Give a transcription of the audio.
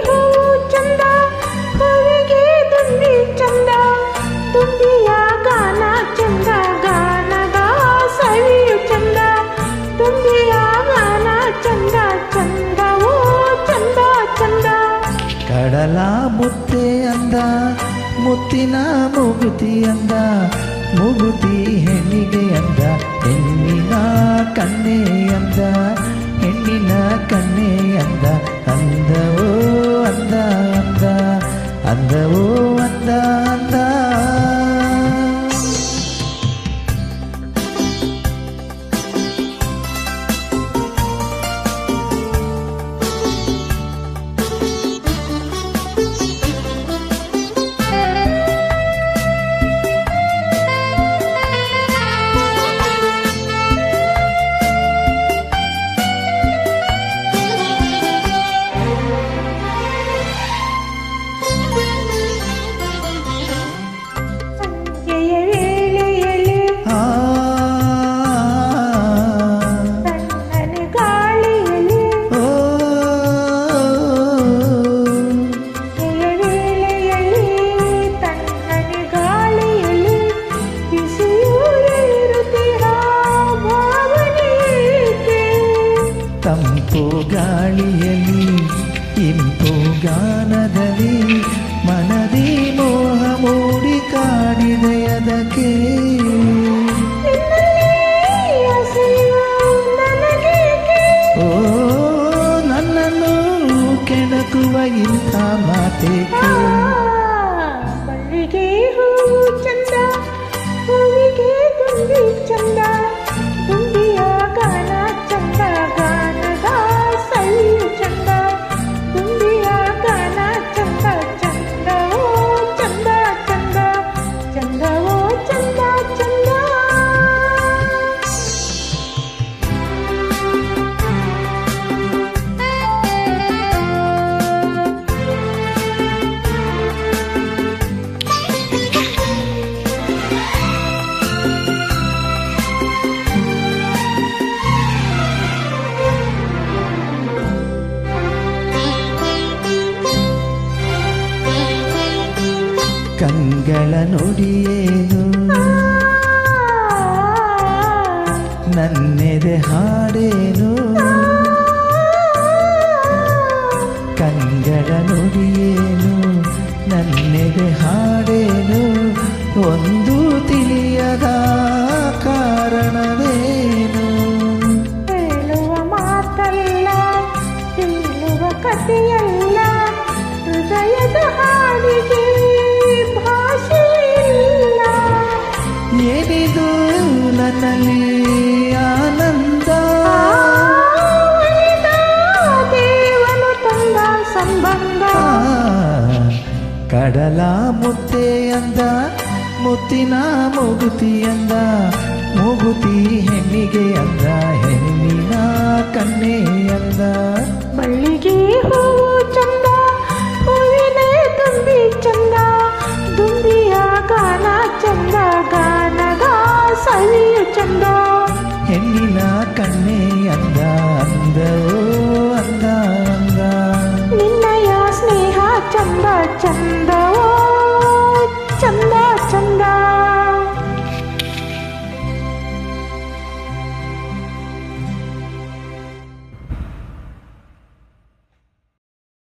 ಹೂವು ಚಂದ, ಹೂವಿಗೆ ದುಂಬಿ ಚಂದ, ದುಂಬಿಯ ಗಾನ ಚಂದ, ಗಾನದ ಸವಿಯು ಚಂದ, ದುಂಬಿಯ ಗಾನ ಚಂದ, ಚಂದವೋ ಚಂದ ಚಂದ. ಕಡಲ ಮುತ್ತೆ ಅಂದ, ಮುತ್ತಿನ ಮೂಗುತಿ ಅಂದ, ಮೂಗುತಿ ಹೆಣ್ಣಿಗೆ ಅಂದ, ಹೆಣ್ಣಿನ ಕಣ್ಣೆ ಅಂದ, ಹೆಣ್ಣಿನ ಕಣ್ಣೆ ಅಂದ, ಅಂದವೋ ಅಂದ ಅಂದ, ಅಂದವೋ ಅಂದ ಅಂದ. ತಂಪು ಗಾಳಿಯಲ್ಲಿ ಇಂಪು ಗಾನದಲ್ಲಿ ಮನದಿ ಮೋಹ ಮೂಡಿ ಕಾಡಿದೆ ಅದಕ್ಕೆ. ಓ ನನ್ನನ್ನು ಕೆಣಕುವ ಇಂಥ ಮಾತೇಕೆ. ಬಳ್ಳಿಗೆ ಹೂವು ಚಂದ, ಹೂವಿಗೆ ದುಂಬಿ ಚಂದ, ದುಂಬಿಯ ಗಾನ ಚಂದ, ಗಾನದ ಸವಿಯು ಚಂದ, ದುಂಬಿಯ ಗಾನ ಚಂದ, ಚಂದವೋ ಚಂದ ಚಂದ, ಚಂದವೋ ಚಂದ ಚಂದ. ಕಂಗಳ ನುಡಿಯೇನು ನನ್ನೆದೆ ಹಾಡೇನು, ಕಂಗಳ ನುಡಿಯೇನು ನನ್ನೆದೆ ಹಾಡೇನು, ಒಂದು ತಿಳಿಯದ ಕಾರಣವೇನು. ಹೇಳುವ ಮಾತಲ್ಲ, ಹೇಳುವ ಕಥೆಯಲ್ಲ, ಹೃದಯದ ಹಾಡಿಗೆ ಏನಿದು ನನ್ನಲ್ಲಿ ಆನಂದ, ದೇವನು ತಂದ ಸಂಬಂಧ. ಕಡಲ ಮುತ್ತೆ ಅಂದ, ಮುತ್ತಿನ ಮೂಗುತಿ ಅಂದ, ಮೂಗುತಿ ಹೆಣ್ಣಿಗೆ ಅಂದ, ಹೆಣ್ಣಿನ ಕಣ್ಣೆ ಅಂದ. ಬಳ್ಳಿಗೆ ಹೂವು